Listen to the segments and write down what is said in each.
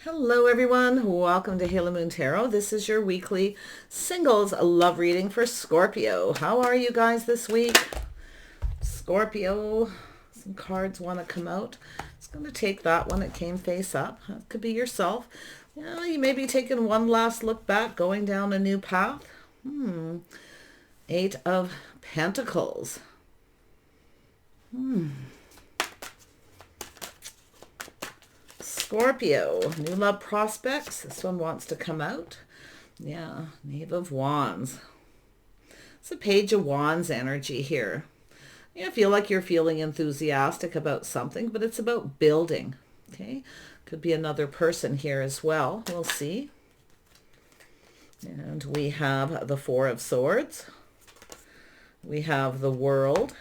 Hello everyone, welcome to Halo Moon Tarot. This is your weekly singles love reading for Scorpio. How are you guys this week? Scorpio, some cards want to come out. It's going to take that one. It came face up. That could be yourself. Yeah, you may be taking one last look back, going down a new path. Eight of Pentacles. Scorpio, new love prospects. This one wants to come out. Yeah, Knave of Wands. It's a Page of Wands energy here. I feel like you're feeling enthusiastic about something, but it's about building. Okay, could be another person here as well. We'll see. And we have the Four of Swords. We have the World.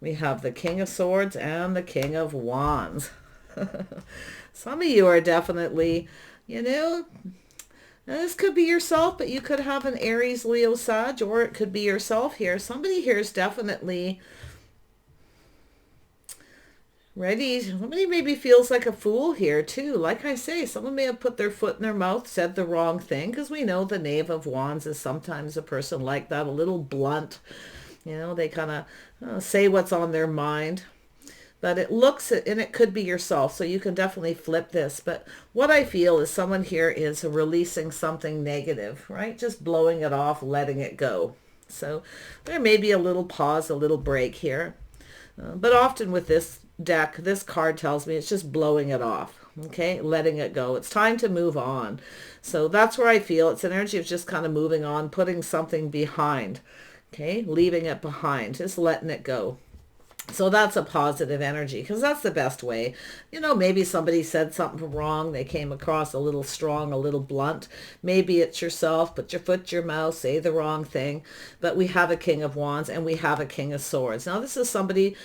We have the King of Swords and the King of Wands. Some of you are definitely, this could be yourself, but you could have an Aries, Leo, Sag, or it could be yourself here. Somebody here is definitely ready. Somebody maybe feels like a fool here too. Like I say, someone may have put their foot in their mouth, said the wrong thing, because we know the Knave of Wands is sometimes a person like that, a little blunt. They kind of say what's on their mind. But it looks, and it could be yourself, so you can definitely flip this. But what I feel is someone here is releasing something negative, right? Just blowing it off, letting it go. So there may be a little pause, a little break here. But often with this deck, this card tells me it's just blowing it off, okay? Letting it go. It's time to move on. So that's where I feel it's an energy of just kind of moving on, putting something behind, okay? Leaving it behind, just letting it go. So that's a positive energy, because that's the best way. Maybe somebody said something wrong. They came across a little strong, a little blunt. Maybe it's yourself. Put your foot in your mouth, say the wrong thing. But we have a King of Wands and we have a King of Swords. Now, this is somebody,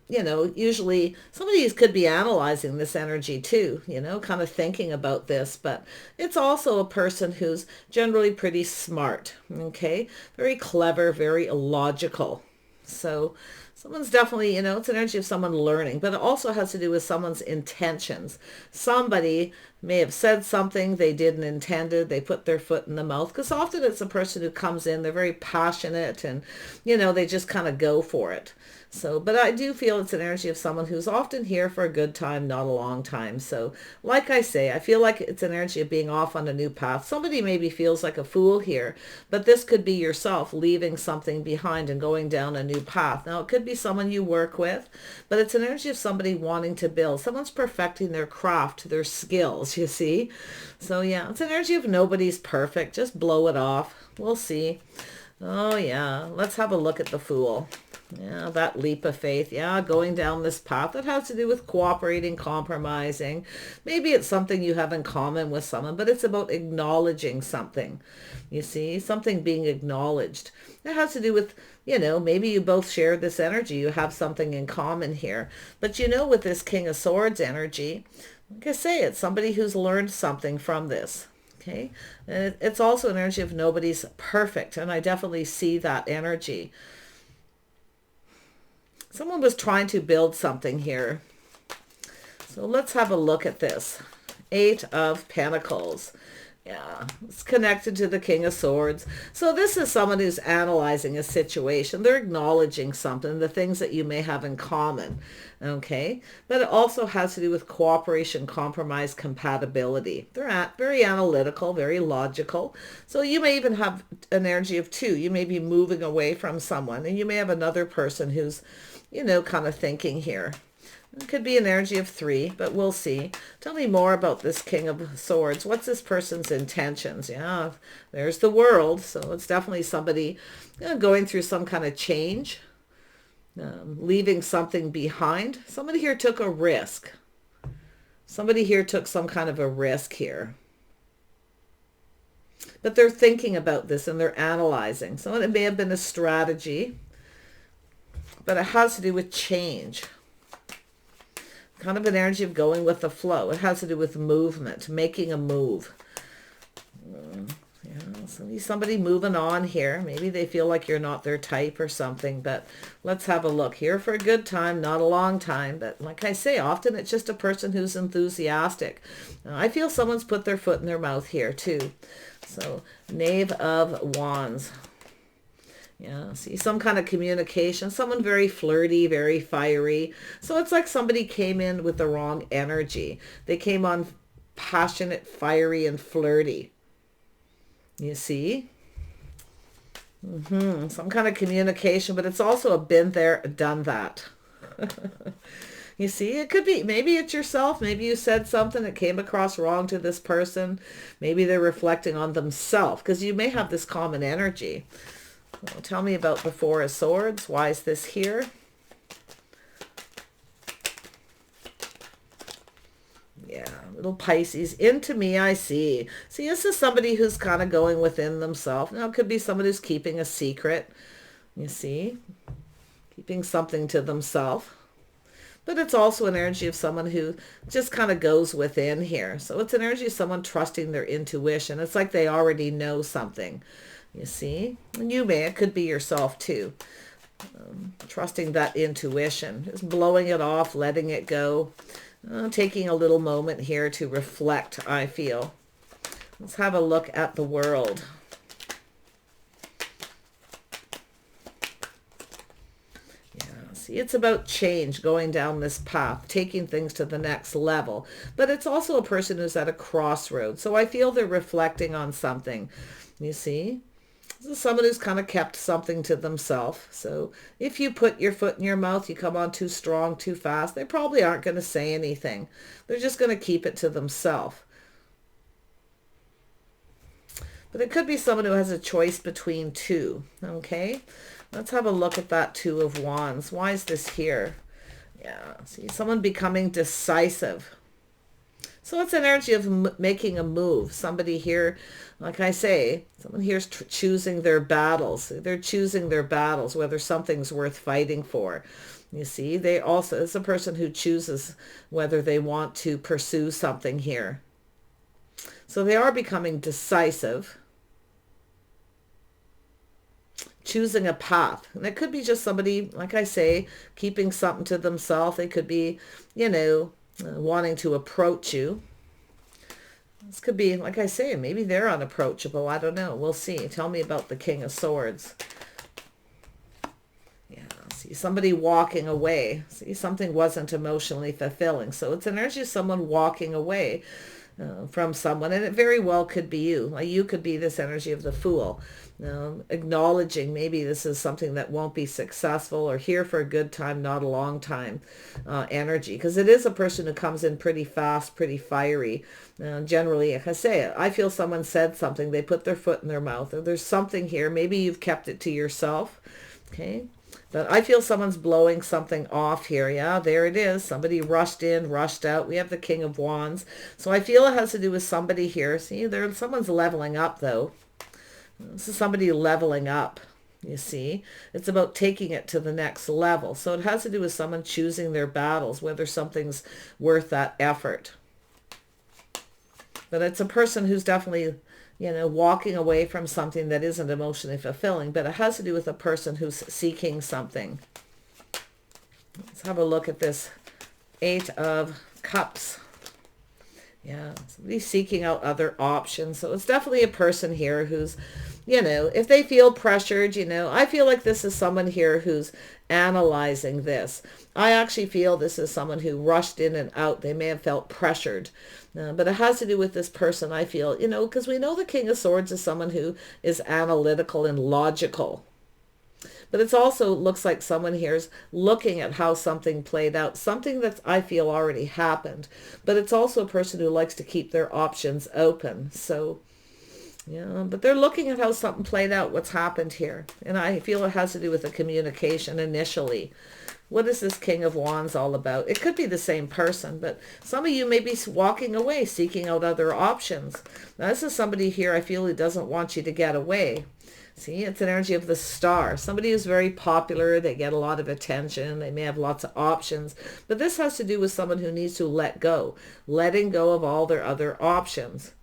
usually somebody could be analyzing this energy too, kind of thinking about this. But it's also a person who's generally pretty smart, okay? Very clever, very logical. So someone's definitely, it's an energy of someone learning, but it also has to do with someone's intentions. Somebody may have said something they didn't intend it. They put their foot in the mouth, because often it's a person who comes in, they're very passionate and, they just kind of go for it. So, but I do feel it's an energy of someone who's often here for a good time, not a long time. So like I say, I feel like it's an energy of being off on a new path. Somebody maybe feels like a fool here, but this could be yourself leaving something behind and going down a new path. Now, it could be someone you work with, but it's an energy of somebody wanting to build. Someone's perfecting their craft, their skills, you see? So yeah, it's an energy of nobody's perfect. Just blow it off. We'll see. Oh yeah, let's have a look at the Fool. Yeah, that leap of faith. Yeah, going down this path. It has to do with cooperating, compromising. Maybe it's something you have in common with someone, but it's about acknowledging something. You see, something being acknowledged. It has to do with, maybe you both share this energy. You have something in common here. But with this King of Swords energy, like I say, it's somebody who's learned something from this. Okay. And it's also an energy of nobody's perfect. And I definitely see that energy. Someone was trying to build something here. So let's have a look at this. Eight of Pentacles. Yeah, it's connected to the King of Swords. So this is someone who's analyzing a situation. They're acknowledging something, the things that you may have in common. Okay, but it also has to do with cooperation, compromise, compatibility. They're very analytical, very logical. So you may even have an energy of two. You may be moving away from someone, and you may have another person who's, kind of thinking here. It could be an energy of three, but we'll see. Tell me more about this King of Swords. What's this person's intentions? Yeah, there's the World. So it's definitely somebody going through some kind of change, leaving something behind. Somebody here took a risk. Somebody here took some kind of a risk here. But they're thinking about this and they're analyzing. So it may have been a strategy, but it has to do with change. Kind of an energy of going with the flow. It has to do with movement, making a move. Yeah, Somebody moving on here. Maybe they feel like you're not their type or something, but let's have a look. Here for a good time, not a long time. But like I say, often it's just a person who's enthusiastic. I feel someone's put their foot in their mouth here too. So Knave of Wands. Yeah, see, some kind of communication, someone very flirty, very fiery. So it's like somebody came in with the wrong energy. They came on passionate, fiery, and flirty. You see? Some kind of communication, but it's also a been there, done that. You see, it could be, maybe it's yourself. Maybe you said something that came across wrong to this person. Maybe they're reflecting on themselves, because you may have this common energy. Well, tell me about the Four of Swords. Why is this here? Yeah, little Pisces. Into me, I see. See, this is somebody who's kind of going within themselves. Now, it could be somebody who's keeping a secret. You see? Keeping something to themselves. But it's also an energy of someone who just kind of goes within here. So it's an energy of someone trusting their intuition. It's like they already know something. You see? And you may, it could be yourself too. Trusting that intuition. Just blowing it off, letting it go. Taking a little moment here to reflect, I feel. Let's have a look at the world. See, it's about change, going down this path, taking things to the next level. But it's also a person who's at a crossroads. So I feel they're reflecting on something. You see? This is someone who's kind of kept something to themselves. So if you put your foot in your mouth, you come on too strong, too fast, they probably aren't going to say anything. They're just going to keep it to themselves. But it could be someone who has a choice between two. Okay? Let's have a look at that Two of Wands. Why is this here? Yeah, see, someone becoming decisive. So it's an energy of making a move. Somebody here, like I say, someone here's choosing their battles. They're choosing their battles, whether something's worth fighting for. You see, they also, it's a person who chooses whether they want to pursue something here. So they are becoming decisive. Choosing a path. And it could be just somebody, like I say, keeping something to themselves. They could be, you know, wanting to approach you. This could be, like I say, maybe they're unapproachable. I don't know. We'll see. Tell me about the King of Swords. Yeah, see, somebody walking away. See, something wasn't emotionally fulfilling. So it's an energy of someone walking away from someone, and it very well could be you. Like you could be this energy of the Fool, acknowledging maybe this is something that won't be successful, or here for a good time, not a long time energy, because it is a person who comes in pretty fast, pretty fiery. Generally, like I say, I feel someone said something, they put their foot in their mouth, or there's something here, maybe you've kept it to yourself. Okay, but I feel someone's blowing something off here. Yeah, there it is. Somebody rushed in, rushed out. We have the King of Wands. So I feel it has to do with somebody here. See, someone's leveling up, though. This is somebody leveling up, you see. It's about taking it to the next level. So it has to do with someone choosing their battles, whether something's worth that effort. But it's a person who's definitely, you know, walking away from something that isn't emotionally fulfilling, but it has to do with a person who's seeking something. Let's have a look at this Eight of Cups. Yeah, somebody's seeking out other options. So it's definitely a person here who's, you know, if they feel pressured, you know, I feel like this is someone here who's analyzing this. I actually feel this is someone who rushed in and out. They may have felt pressured. But it has to do with this person, I feel, you know, because we know the King of Swords is someone who is analytical and logical. But it also looks like someone here is looking at how something played out, something that I feel already happened. But it's also a person who likes to keep their options open. So, yeah, but they're looking at how something played out, what's happened here. And I feel it has to do with the communication initially. What is this King of Wands all about? It could be the same person, but some of you may be walking away, seeking out other options. Now, this is somebody here I feel who doesn't want you to get away. See, it's an energy of the Star. Somebody who's very popular, they get a lot of attention, they may have lots of options, but this has to do with someone who needs to let go, letting go of all their other options.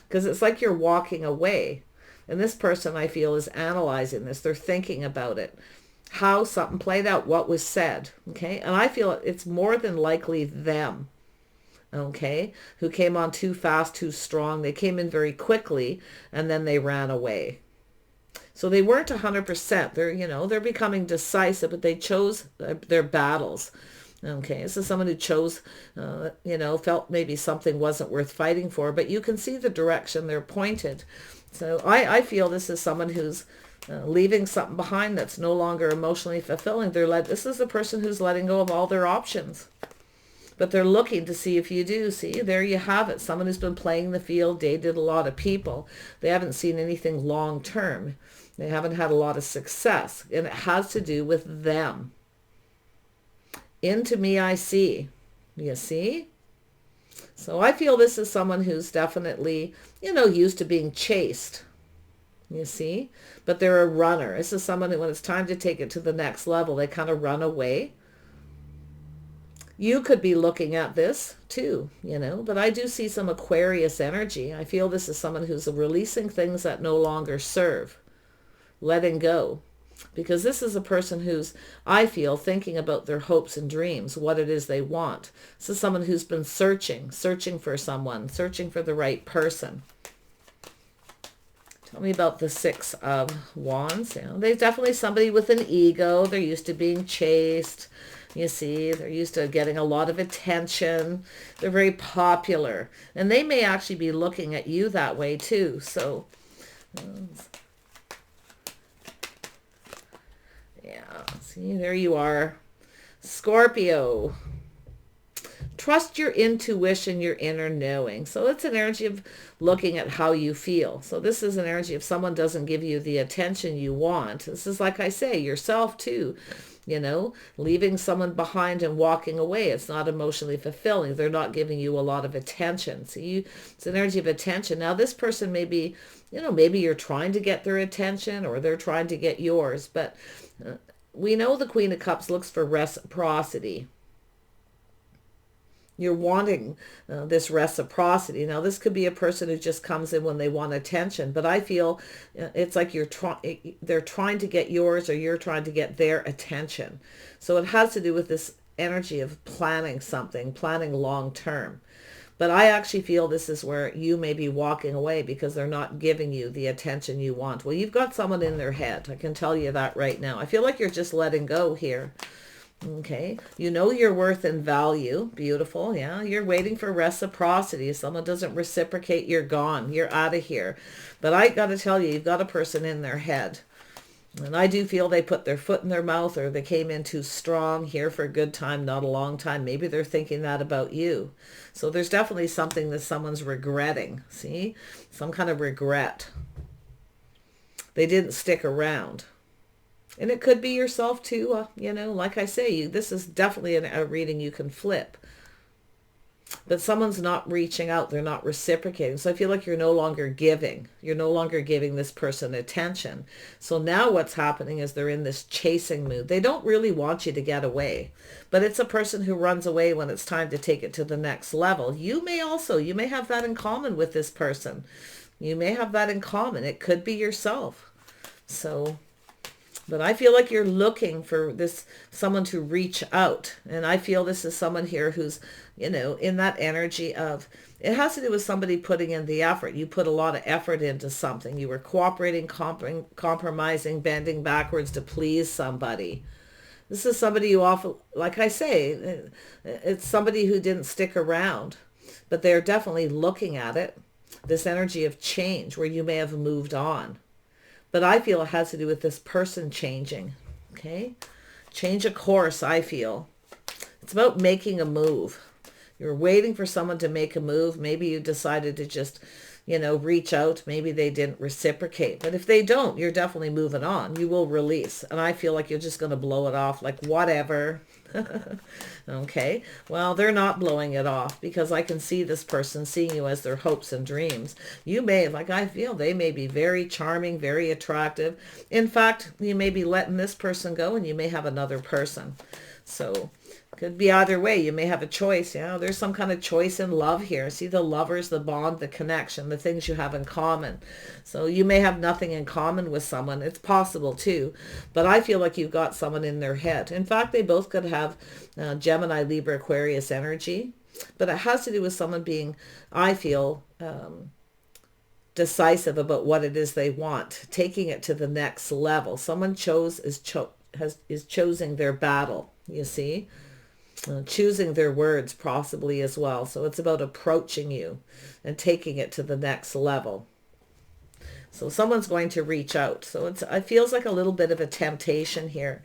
Because it's like you're walking away. And this person, I feel, is analyzing this. They're thinking about it, how something played out, what was said, okay? And I feel it's more than likely them, okay, who came on too fast, too strong. They came in very quickly, and then they ran away. So they weren't 100%. They're, you know, they're becoming decisive, but they chose their battles. Okay, this is someone who chose, you know, felt maybe something wasn't worth fighting for, but you can see the direction they're pointed. So I feel this is someone who's leaving something behind that's no longer emotionally fulfilling. This is a person who's letting go of all their options. But they're looking to see if you do. See, there you have it. Someone who's been playing the field, dated a lot of people. They haven't seen anything long term. They haven't had a lot of success. And it has to do with them. Into me I see. You see? So I feel this is someone who's definitely, you know, used to being chased. You see? But they're a runner. This is someone who, when it's time to take it to the next level, they kind of run away. You could be looking at this too, you know, but I do see some Aquarius energy. I feel this is someone who's releasing things that no longer serve, letting go. Because this is a person who's, I feel, thinking about their hopes and dreams, what it is they want. This is someone who's been searching for someone, searching for the right person. Tell me about the Six of Wands. You know, they're definitely somebody with an ego. They're used to being chased. You see, they're used to getting a lot of attention. They're very popular. And they may actually be looking at you that way too. So, yeah, see, there you are. Scorpio. Trust your intuition, your inner knowing. So it's an energy of looking at how you feel. So this is an energy if someone doesn't give you the attention you want. This is, like I say, yourself too. You know, leaving someone behind and walking away. It's not emotionally fulfilling. They're not giving you a lot of attention. See, it's an energy of attention. Now this person may be, you know, maybe you're trying to get their attention or they're trying to get yours. But we know the Queen of Cups looks for reciprocity. You're wanting this reciprocity. Now, this could be a person who just comes in when they want attention, but I feel it's like they're trying to get yours or you're trying to get their attention. So it has to do with this energy of planning something, planning long term. But I actually feel this is where you may be walking away because they're not giving you the attention you want. Well, you've got someone in their head. I can tell you that right now. I feel like you're just letting go here. Okay, you know your worth and value. Beautiful. Yeah, you're waiting for reciprocity. If someone doesn't reciprocate, you're gone. You're out of here. But I got to tell you, you've got a person in their head. And I do feel they put their foot in their mouth or they came in too strong, here for a good time, not a long time. Maybe they're thinking that about you. So there's definitely something that someone's regretting. See? Some kind of regret. They didn't stick around. And it could be yourself too. You know, like I say, this is definitely a reading you can flip. But someone's not reaching out. They're not reciprocating. So I feel like you're no longer giving. You're no longer giving this person attention. So now what's happening is they're in this chasing mood. They don't really want you to get away. But it's a person who runs away when it's time to take it to the next level. You may have that in common with this person. You may have that in common. It could be yourself. So... but I feel like you're looking for someone to reach out. And I feel this is someone here who's, you know, in that energy of, it has to do with somebody putting in the effort. You put a lot of effort into something. You were cooperating, compromising, bending backwards to please somebody. This is somebody you often, like I say, it's somebody who didn't stick around, but they're definitely looking at it. This energy of change where you may have moved on. But I feel it has to do with this person changing, okay? Change of course, I feel. It's about making a move. You're waiting for someone to make a move. Maybe you decided to just, you know, reach out. Maybe they didn't reciprocate. But if they don't, you're definitely moving on. You will release. And I feel like you're just going to blow it off like whatever. Okay, well, they're not blowing it off because I can see this person seeing you as their hopes and dreams. You may, like I feel, they may be very charming, very attractive. In fact, you may be letting this person go and you may have another person. So Could be either way. You may have a choice. There's some kind of choice in love here. See, the lovers, the bond, the connection, the things you have in common. So you may have nothing in common with someone. It's possible too. But I feel like you've got someone in their head. In fact, they both could have Gemini, Libra, Aquarius energy. But it has to do with someone being, I feel, decisive about what it is they want, taking it to the next level. Someone is choosing their battle, you see? Choosing their words possibly as well. So it's about approaching you and taking it to the next level. So someone's going to reach out. So it feels like a little bit of a temptation here.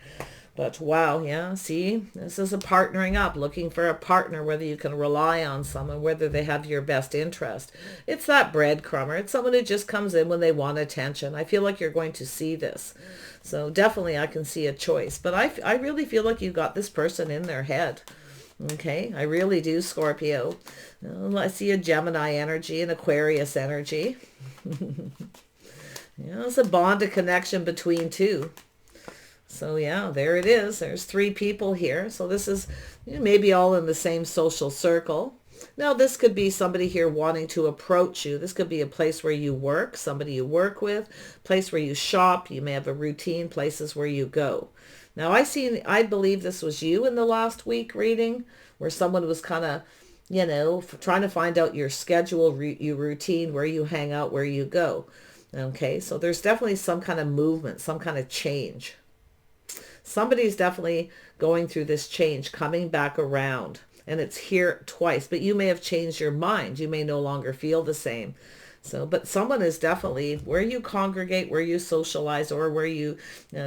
But wow, yeah, see, this is a partnering up, looking for a partner, whether you can rely on someone, whether they have your best interest. It's that breadcrumber. It's someone who just comes in when they want attention. I feel like you're going to see this. So definitely I can see a choice. But I really feel like you got this person in their head. Okay, I really do, Scorpio. I see a Gemini energy, an Aquarius energy. It's a bond, a connection between two. So yeah, there it is. There's 3 people here. So this is maybe all in the same social circle. Now this could be somebody here wanting to approach you. This could be a place where you work, somebody you work with, place where you shop. You may have a routine, places where you go. Now I believe this was you in the last week reading, where someone was kind of, trying to find out your schedule, your routine, where you hang out, where you go. Okay, so there's definitely some kind of movement, some kind of change. Somebody's definitely going through this change, coming back around, and it's here twice, but you may have changed your mind. You may no longer feel the same. So, but someone is definitely where you congregate, where you socialize, or where you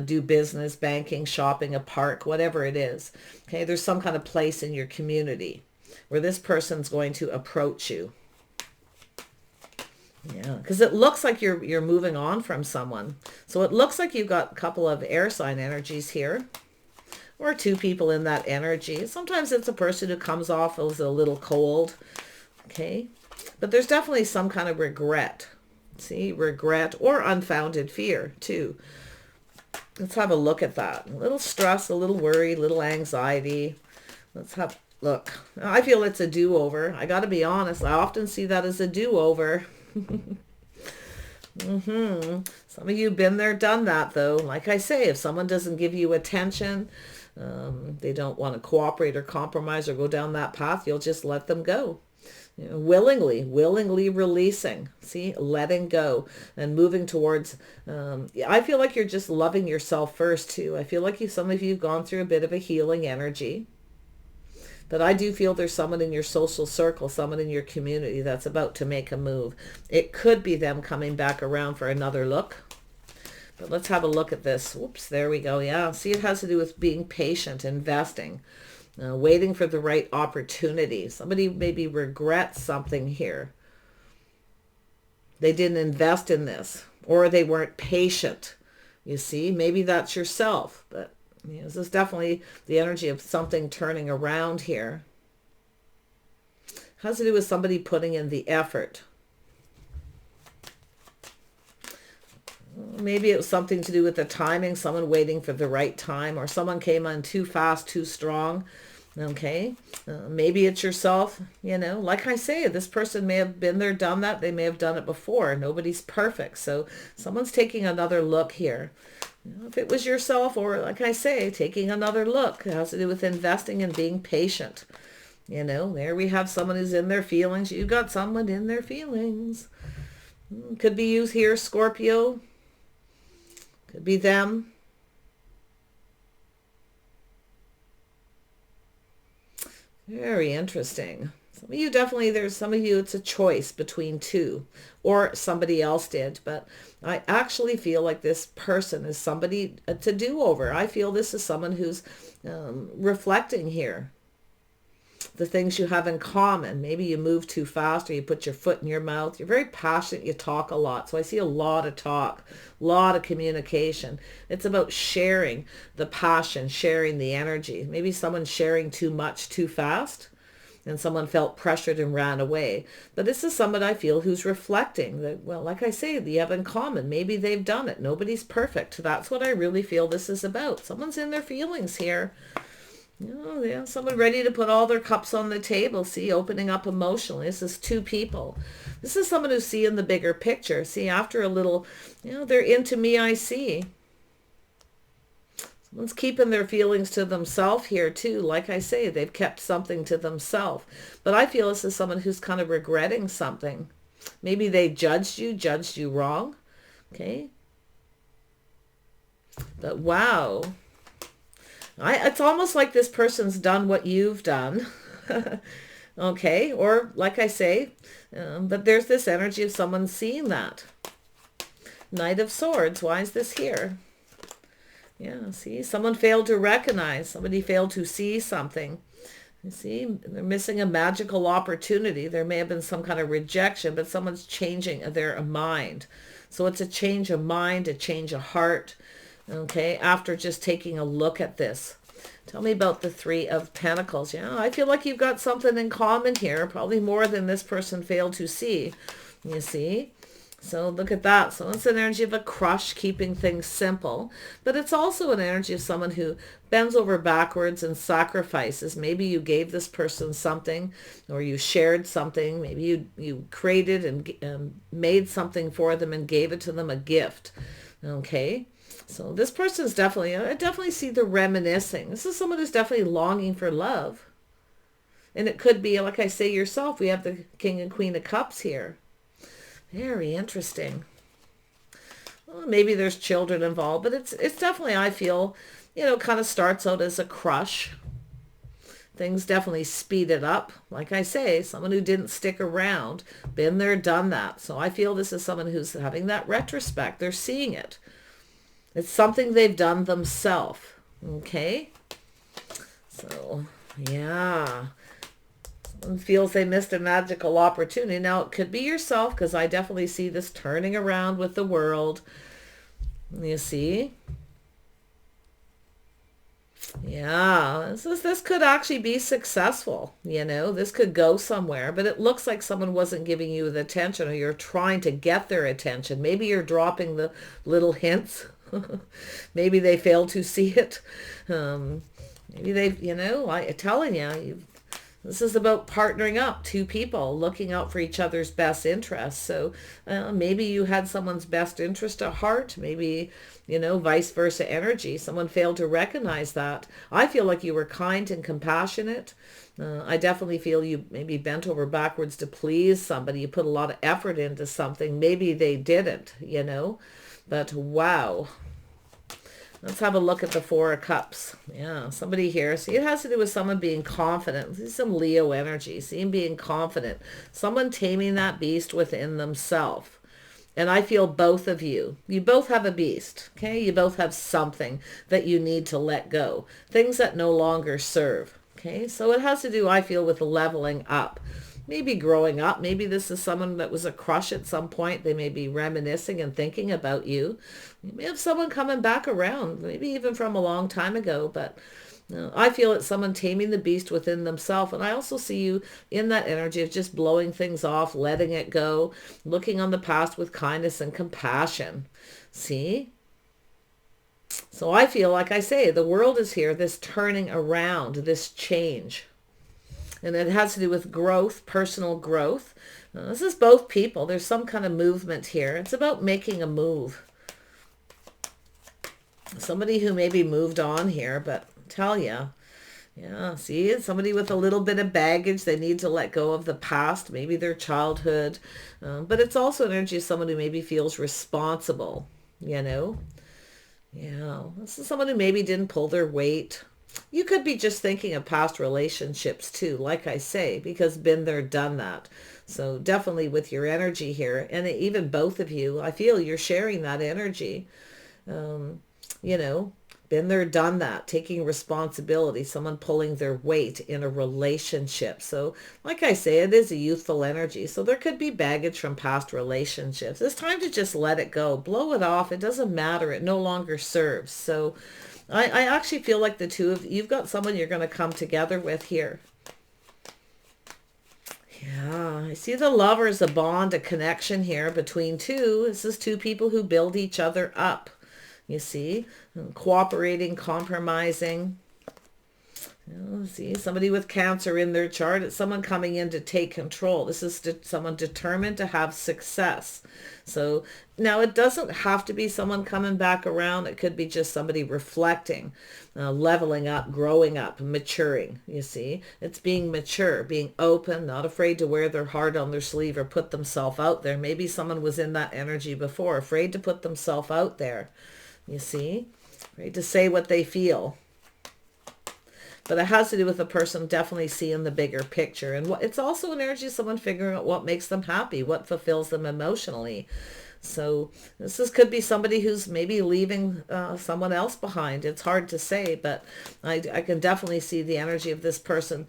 do business, banking, shopping, a park, whatever it is. Okay, there's some kind of place in your community where this person's going to approach you. Yeah, because it looks like you're moving on from someone. So it looks like you've got a couple of air sign energies here, or 2 people in that energy. Sometimes it's a person who comes off as a little cold. Okay, but there's definitely some kind of regret. See, regret or unfounded fear too. Let's have a look at that. A little stress, a little worry, a little anxiety. Let's have look. I feel it's a do-over. I got to be honest. I often see that as a do-over. Some of you been there, done that though. Like I say, if someone doesn't give you attention, they don't want to cooperate or compromise or go down that path, you'll just let them go. Willingly releasing, see, letting go and moving towards, I feel like you're just loving yourself first too. I feel like some of you have gone through a bit of a healing energy. But I do feel there's someone in your social circle, someone in your community that's about to make a move. It could be them coming back around for another look. But let's have a look at this. Whoops, there we go. Yeah, see, it has to do with being patient, investing, waiting for the right opportunity. Somebody maybe regrets something here. They didn't invest in this, or they weren't patient. You see, maybe that's yourself, but this is definitely the energy of something turning around here. It has to do with somebody putting in the effort. Maybe it was something to do with the timing, someone waiting for the right time, or someone came on too fast, too strong. Okay, maybe it's yourself. Like I say, this person may have been there, done that. They may have done it before. Nobody's perfect. So someone's taking another look here. If it was yourself, or like I say, taking another look, it has to do with investing and being patient. There we have someone who's in their feelings. You got someone in their feelings. Could be you here, Scorpio. Could be them. Very interesting. Some of you definitely, there's some of you, it's a choice between 2, or somebody else did. But I actually feel like this person is somebody to do-over. I feel this is someone who's reflecting here. The things you have in common. Maybe you move too fast, or you put your foot in your mouth. You're very passionate. You talk a lot. So I see a lot of talk, a lot of communication. It's about sharing the passion, sharing the energy. Maybe someone's sharing too much too fast, and someone felt pressured and ran away. But this is someone I feel who's reflecting that, well, like I say, you have in common. Maybe they've done it. Nobody's perfect. That's what I really feel this is about. Someone's in their feelings here. Oh, yeah, someone ready to put all their cups on the table. See, opening up emotionally. This is two people. This is someone who's seeing the bigger picture. See, after a little, they're into me, I see. Someone's keeping their feelings to themselves here too. Like I say, they've kept something to themselves. But I feel this is someone who's kind of regretting something. Maybe they judged you wrong. Okay. But wow. It's almost like this person's done what you've done. Okay. Or like I say, but there's this energy of someone seeing that. Knight of Swords. Why is this here? Yeah, see, someone failed to recognize. Somebody failed to see something. You see, they're missing a magical opportunity. There may have been some kind of rejection, but someone's changing their mind. So it's a change of mind, a change of heart, okay, after just taking a look at this. Tell me about the Three of Pentacles. Yeah, I feel like you've got something in common here, probably more than this person failed to see. You see? So look at that. So it's an energy of a crush, keeping things simple. But it's also an energy of someone who bends over backwards and sacrifices. Maybe you gave this person something, or you shared something. Maybe you created and made something for them and gave it to them, a gift. Okay. So this person's definitely, I definitely see the reminiscing. This is someone who's definitely longing for love. And it could be, like I say, yourself. We have the King and Queen of Cups here. Very interesting. Well, maybe there's children involved, but it's definitely, I feel, kind of starts out as a crush. Things definitely speed it up. Like I say, someone who didn't stick around, been there, done that. So I feel this is someone who's having that retrospect. They're seeing it. It's something they've done themselves. Okay? So, yeah. Feels they missed a magical opportunity. Now, it could be yourself, because I definitely see this turning around with the world. You see? Yeah, this could actually be successful. This could go somewhere, but it looks like someone wasn't giving you the attention, or you're trying to get their attention. Maybe you're dropping the little hints. Maybe they failed to see it. Maybe I'm telling you, this is about partnering up, two people looking out for each other's best interests. So maybe you had someone's best interest at heart. Maybe, vice versa energy. Someone failed to recognize that. I feel like you were kind and compassionate. I definitely feel you maybe bent over backwards to please somebody. You put a lot of effort into something. Maybe they didn't, But wow. Let's have a look at the Four of Cups. Yeah, somebody here. See, it has to do with someone being confident. See some Leo energy. See him being confident. Someone taming that beast within themselves. And I feel both of you. You both have a beast. Okay? You both have something that you need to let go. Things that no longer serve. Okay? So it has to do, I feel, with leveling up. Maybe growing up. Maybe this is someone that was a crush at some point. They may be reminiscing and thinking about you. You may have someone coming back around, maybe even from a long time ago. But I feel it's someone taming the beast within themselves. And I also see you in that energy of just blowing things off, letting it go, looking on the past with kindness and compassion. See? So I feel, like I say, the world is here, this turning around, this change. And it has to do with growth, personal growth. This is both people. There's some kind of movement here. It's about making a move. Somebody who maybe moved on here, but tell ya. Yeah, see, somebody with a little bit of baggage. They need to let go of the past, maybe their childhood. But it's also an energy of someone who maybe feels responsible, Yeah, this is someone who maybe didn't pull their weight. You could be just thinking of past relationships too, like I say, because been there, done that. So definitely with your energy here, and even both of you, I feel you're sharing that energy. Been there, done that, taking responsibility, someone pulling their weight in a relationship. So like I say, it is a youthful energy. So there could be baggage from past relationships. It's time to just let it go, blow it off. It doesn't matter. It no longer serves. So I actually feel like the two of you've got someone you're going to come together with here. Yeah, I see the Lovers, a bond, a connection here between two. This is two people who build each other up. You see, cooperating, compromising. Oh, see, somebody with Cancer in their chart. It's someone coming in to take control. This is someone determined to have success. So now it doesn't have to be someone coming back around. It could be just somebody reflecting, leveling up, growing up, maturing. You see, it's being mature, being open, not afraid to wear their heart on their sleeve or put themselves out there. Maybe someone was in that energy before, afraid to put themselves out there. You see, afraid to say what they feel. But it has to do with a person definitely seeing the bigger picture. And it's also an energy of someone figuring out what makes them happy, what fulfills them emotionally. So could be somebody who's maybe leaving someone else behind. It's hard to say, but I can definitely see the energy of this person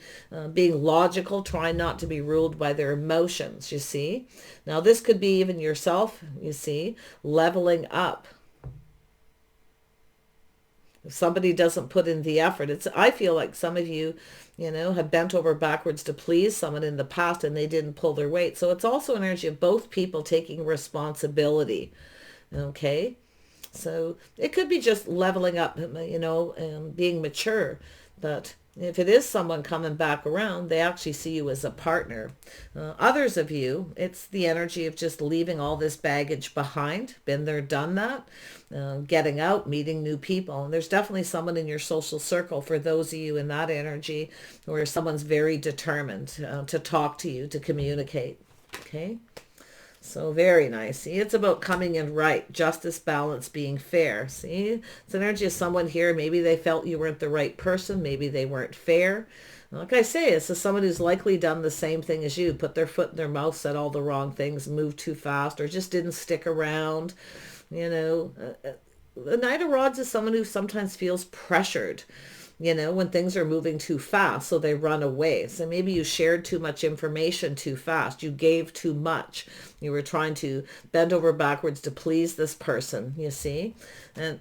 being logical, trying not to be ruled by their emotions, you see. Now, this could be even yourself, you see, leveling up. If somebody doesn't put in the effort, I feel like some of you, have bent over backwards to please someone in the past and they didn't pull their weight. So it's also an energy of both people taking responsibility. Okay. So it could be just leveling up, and being mature. But if it is someone coming back around, they actually see you as a partner. Others of you, it's the energy of just leaving all this baggage behind. Been there, done that. Getting out, meeting new people. And there's definitely someone in your social circle, for those of you in that energy, where someone's very determined to talk to you, to communicate. Okay. So very nice. See, it's about coming in right, justice, balance, being fair. See, it's an energy of someone here. Maybe they felt you weren't the right person. Maybe they weren't fair. Like I say, it's someone who's likely done the same thing as you, put their foot in their mouth, said all the wrong things, moved too fast, or just didn't stick around. The Knight of Rods is someone who sometimes feels pressured, when things are moving too fast, so they run away. So maybe you shared too much information too fast. You gave too much. You were trying to bend over backwards to please this person, you see? And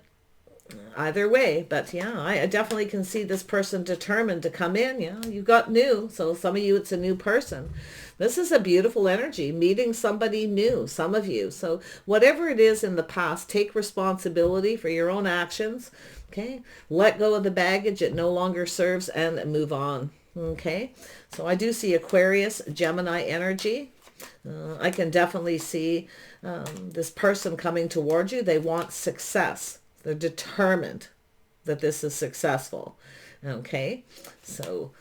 either way, but yeah, I definitely can see this person determined to come in. You got new. So some of you, it's a new person. This is a beautiful energy, meeting somebody new, some of you. So whatever it is in the past, take responsibility for your own actions. Okay. Let go of the baggage. It no longer serves, and move on. Okay. So I do see Aquarius, Gemini energy. I can definitely see this person coming towards you. They want success. They're determined that this is successful. Okay. So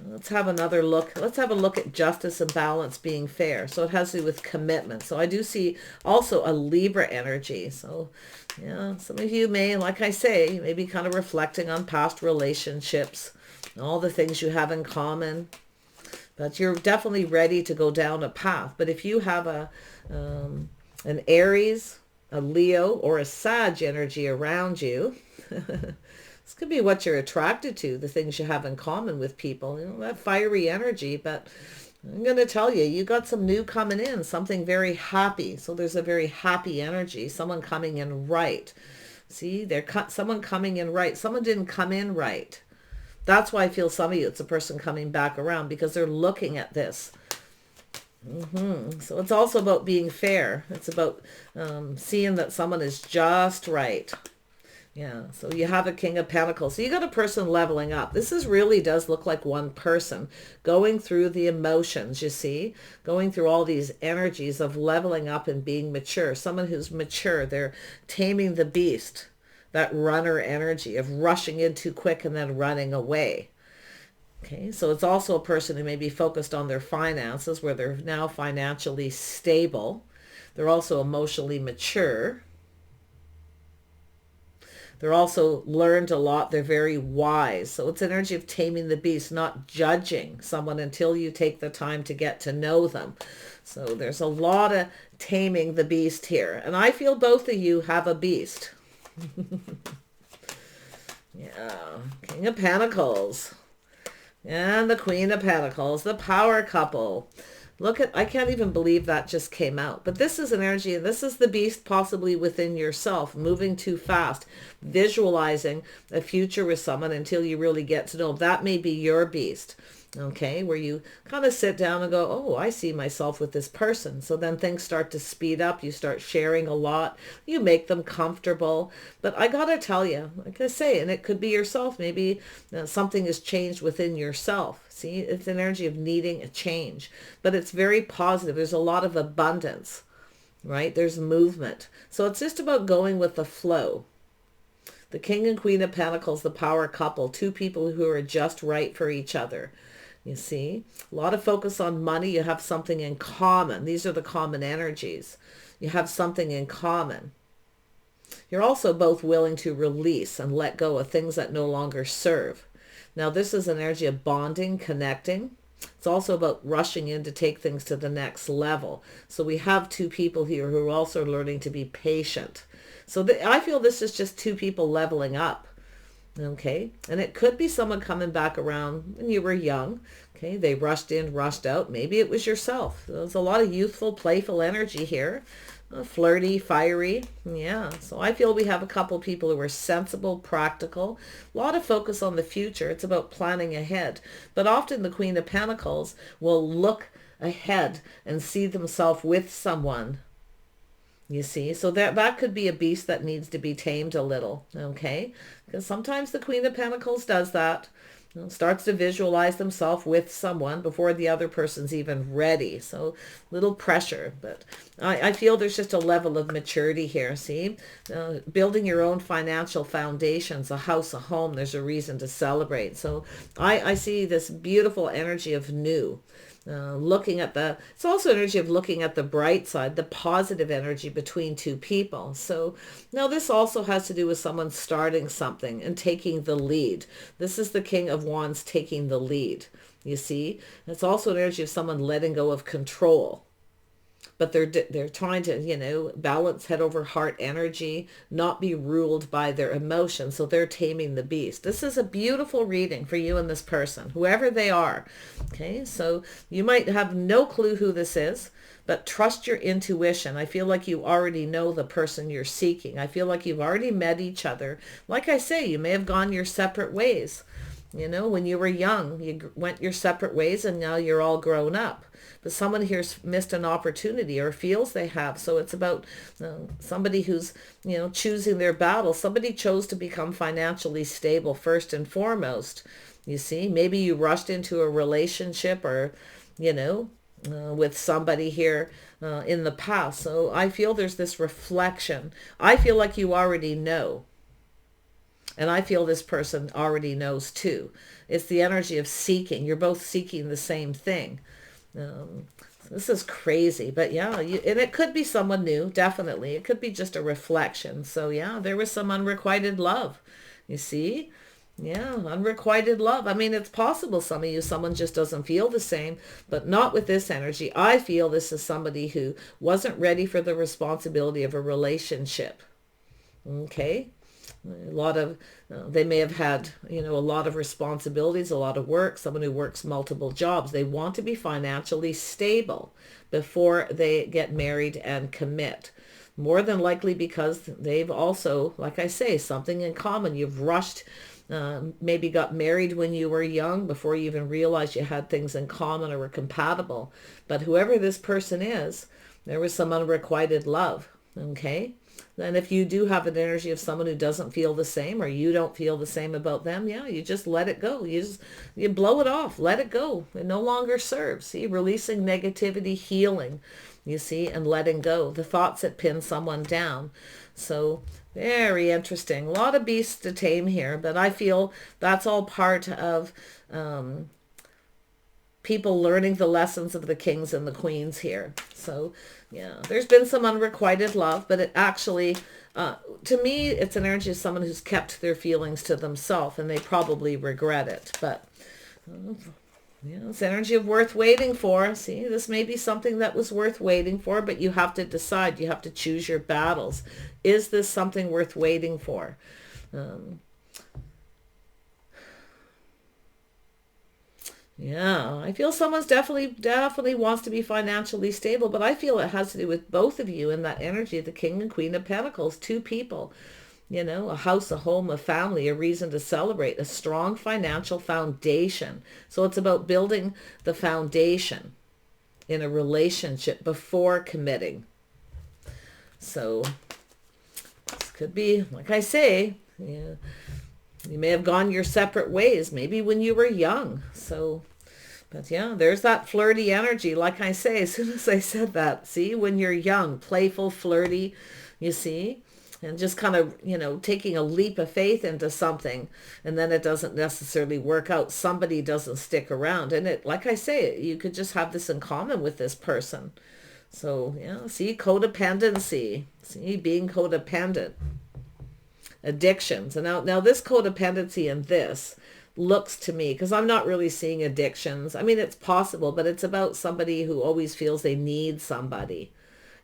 let's have another look. Let's have a look at justice and balance, being fair. So it has to do with commitment. So I do see also a Libra energy. So yeah, some of you may, like I say, may be kind of reflecting on past relationships, all the things you have in common. But you're definitely ready to go down a path. But if you have an Aries, a Leo, or a Sag energy around you, this could be what you're attracted to, the things you have in common with people, that fiery energy. But I'm going to tell you, you got some new coming in, something very happy. So there's a very happy energy, someone coming in right. See, someone coming in right. Someone didn't come in right. That's why I feel some of you, it's a person coming back around, because they're looking at this. So it's also about being fair. It's about seeing that someone is just right. Yeah, so you have a King of Pentacles. So you got a person leveling up. This really does look like one person going through the emotions, you see, going through all these energies of leveling up and being mature. Someone who's mature, they're taming the beast, that runner energy of rushing in too quick and then running away. Okay, so it's also a person who may be focused on their finances, where they're now financially stable. They're also emotionally mature. They're also learned a lot. They're very wise. So it's an energy of taming the beast, not judging someone until you take the time to get to know them. So there's a lot of taming the beast here. And I feel both of you have a beast. Yeah, King of Pentacles. And the Queen of Pentacles, the power couple. Look at, I can't even believe that just came out. But this is an energy, and this is the beast possibly within yourself, moving too fast, visualizing a future with someone until you really get to know. That may be your beast. Okay, where you kind of sit down and go, oh, I see myself with this person. So then things start to speed up. You start sharing a lot. You make them comfortable. But I got to tell you, like I say, and it could be yourself. Maybe something has changed within yourself. See, it's an energy of needing a change. But it's very positive. There's a lot of abundance, right? There's movement. So it's just about going with the flow. The King and Queen of Pentacles, the power couple, two people who are just right for each other. You see, a lot of focus on money. You have something in common. These are the common energies. You have something in common. You're also both willing to release and let go of things that no longer serve. Now, this is an energy of bonding, connecting. It's also about rushing in to take things to the next level. So we have two people here who are also learning to be patient. So I feel this is just two people leveling up. Okay, and it could be someone coming back around when you were young. Okay, they rushed in, rushed out. Maybe it was yourself. There's a lot of youthful, playful energy here. Flirty, fiery. Yeah, so I feel we have a couple people who are sensible, practical. A lot of focus on the future. It's about planning ahead. But often the Queen of Pentacles will look ahead and see themselves with someone. You see, so that could be a beast that needs to be tamed a little, okay? Because sometimes the Queen of Pentacles does that. Starts to visualize themselves with someone before the other person's even ready. So little pressure, but I feel there's just a level of maturity here. See, building your own financial foundations, a house, a home, there's a reason to celebrate. So I see this beautiful energy of new. It's also energy of looking at the bright side, the positive energy between two people. So now this also has to do with someone starting something and taking the lead. This is the King of Wands taking the lead. You see, it's also an energy of someone letting go of control. But they're trying to, balance head over heart energy, not be ruled by their emotions. So they're taming the beast. This is a beautiful reading for you and this person, whoever they are. Okay, so you might have no clue who this is, but trust your intuition. I feel like you already know the person you're seeking. I feel like you've already met each other. Like I say, you may have gone your separate ways. When you were young, you went your separate ways and now you're all grown up. But someone here's missed an opportunity or feels they have. So it's about somebody who's, choosing their battle. Somebody chose to become financially stable first and foremost. You see, maybe you rushed into a relationship or, with somebody here in the past. So I feel there's this reflection. I feel like you already know. And I feel this person already knows too. It's the energy of seeking. You're both seeking the same thing. This is crazy, but yeah, and it could be someone new, definitely. It could be just a reflection. So yeah, there was some unrequited love. You see? Yeah, unrequited love. I mean, it's possible some of you, someone just doesn't feel the same, but not with this energy. I feel this is somebody who wasn't ready for the responsibility of a relationship. Okay? A lot of, they may have had, a lot of responsibilities, a lot of work, someone who works multiple jobs. They want to be financially stable before they get married and commit. More than likely because they've also, like I say, something in common. You've rushed, maybe got married when you were young before you even realized you had things in common or were compatible. But whoever this person is, there was some unrequited love, okay? Then if you do have an energy of someone who doesn't feel the same or you don't feel the same about them, yeah, you just let it go. You blow it off, let it go. It no longer serves. See, releasing negativity, healing, you see, and letting go. The thoughts that pin someone down. So very interesting. A lot of beasts to tame here, but I feel that's all part of people learning the lessons of the kings and the queens here. So yeah, there's been some unrequited love, but it actually, to me, it's an energy of someone who's kept their feelings to themselves and they probably regret it. But it's energy of worth waiting for. See, this may be something that was worth waiting for, but you have to decide. You have to choose your battles. Is this something worth waiting for? Yeah, I feel someone's definitely wants to be financially stable, but I feel it has to do with both of you in that energy, the King and Queen of Pentacles, two people. You know, a house, a home, a family, a reason to celebrate, a strong financial foundation. So it's about building the foundation in a relationship before committing. So this could be, like I say, yeah, you may have gone your separate ways, maybe when you were young. So, but yeah, there's that flirty energy. Like I say, as soon as I said that, see, when you're young, playful, flirty, you see, and just kind of, you know, taking a leap of faith into something, and then it doesn't necessarily work out. Somebody doesn't stick around. And it, like I say, you could just have this in common with this person. So, yeah, see, codependency, see, being codependent, addictions. And now this codependency and this looks to me, because I'm not really seeing addictions. I mean, it's possible, but it's about somebody who always feels they need somebody.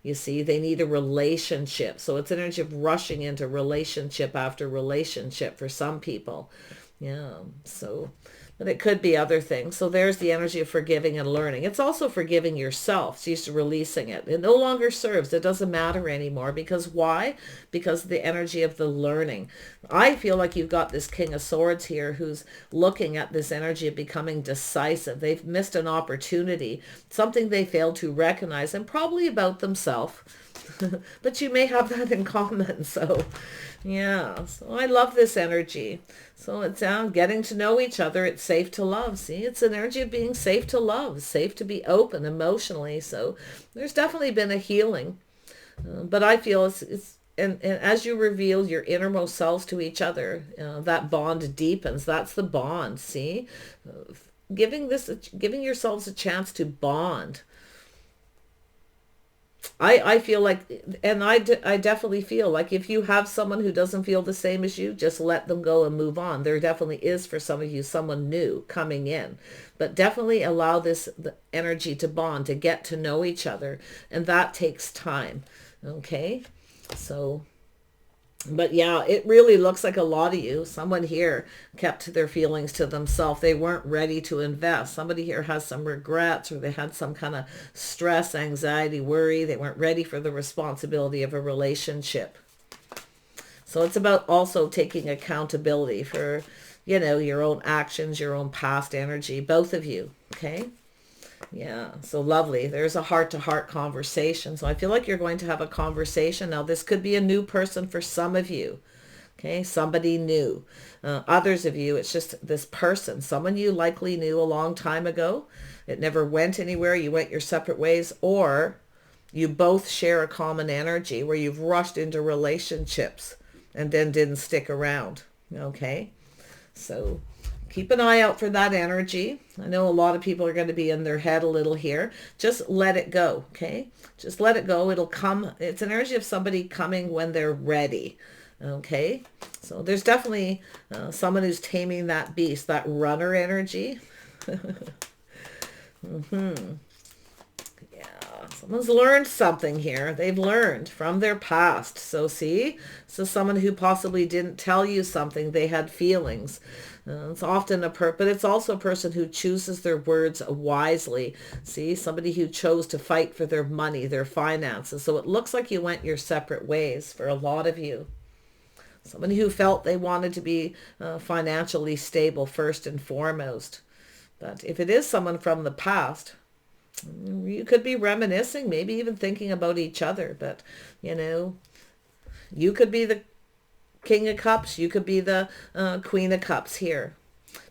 You see, they need a relationship. So it's energy of rushing into relationship after relationship for some people. Yeah, so, but it could be other things. So there's the energy of forgiving and learning. It's also forgiving yourself. So you're releasing it. It no longer serves. It doesn't matter anymore. Because why? Because of the energy of the learning. I feel like you've got this King of Swords here who's looking at this energy of becoming decisive. They've missed an opportunity, something they failed to recognize, and probably about themselves. But you may have that in common. So yeah, so I love this energy. So it's getting to know each other. It's safe to love. See, it's an energy of being safe to love, safe to be open emotionally. So there's definitely been a healing. But I feel and as you reveal your innermost selves to each other, that bond deepens. That's the bond. See, giving yourselves a chance to bond. I feel like, and I definitely feel like if you have someone who doesn't feel the same as you, just let them go and move on. There definitely is for some of you someone new coming in, but definitely allow the energy to bond, to get to know each other, and that takes time. Okay, so. But yeah, it really looks like a lot of you, someone here kept their feelings to themselves. They weren't ready to invest. Somebody here has some regrets, or they had some kind of stress, anxiety, worry. They weren't ready for the responsibility of a relationship. So it's about also taking accountability for, you know, your own actions, your own past energy, both of you. Okay. Yeah, so lovely. There's a heart-to-heart conversation. So I feel like you're going to have a conversation. Now, this could be a new person for some of you. Okay, somebody new. Others of you, it's just this person, someone you likely knew a long time ago. It never went anywhere. You went your separate ways, or you both share a common energy where you've rushed into relationships and then didn't stick around. Okay, so keep an eye out for that energy. I know a lot of people are going to be in their head a little here. Just let it go, okay? Just let it go. It'll come. It's an energy of somebody coming when they're ready, okay? So there's definitely someone who's taming that beast, that runner energy. Someone's learned something here. They've learned from their past. So see, so someone who possibly didn't tell you something, they had feelings. It's often but it's also a person who chooses their words wisely. See, somebody who chose to fight for their money, their finances. So it looks like you went your separate ways for a lot of you. Somebody who felt they wanted to be financially stable first and foremost. But if it is someone from the past, you could be reminiscing, maybe even thinking about each other. But, you know, you could be the King of Cups. You could be the Queen of Cups here.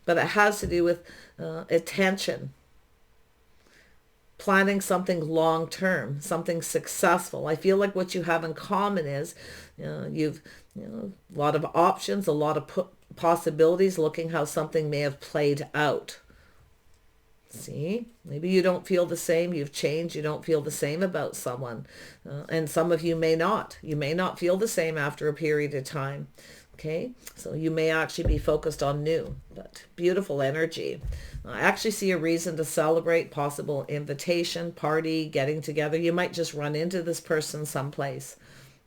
But it has to do with attention. Planning something long-term, something successful. I feel like what you have in common is you've a lot of options, a lot of possibilities, looking how something may have played out. See, maybe you don't feel the same. You've changed. You don't feel the same about someone. And some of you may not. You may not feel the same after a period of time. Okay, so you may actually be focused on new, but beautiful energy. I actually see a reason to celebrate, possible invitation, party, getting together. You might just run into this person someplace.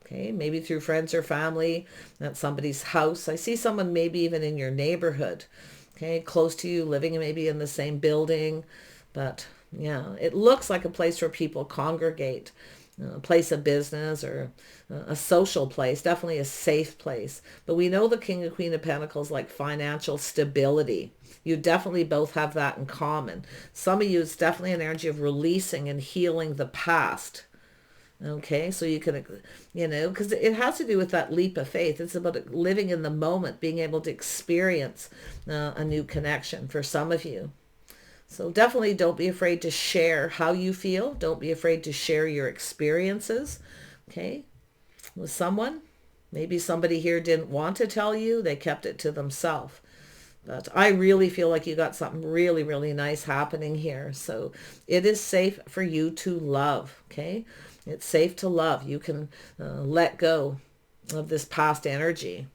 Okay, maybe through friends or family, at somebody's house. I see someone maybe even in your neighborhood. Okay, close to you, living maybe in the same building. But yeah, it looks like a place where people congregate. a place of business or a social place, definitely a safe place. But we know the King and Queen of Pentacles like financial stability. You definitely both have that in common. Some of you, it's definitely an energy of releasing and healing the past. Okay, so you can, because it has to do with that leap of faith. It's about living in the moment, being able to experience a new connection for some of you. So definitely don't be afraid to share how you feel. Don't be afraid to share your experiences, okay, with someone. Maybe somebody here didn't want to tell you. They kept it to themselves. But I really feel like you got something really, really nice happening here. So it is safe for you to love, okay? It's safe to love. You can let go of this past energy.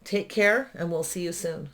Take care, and we'll see you soon.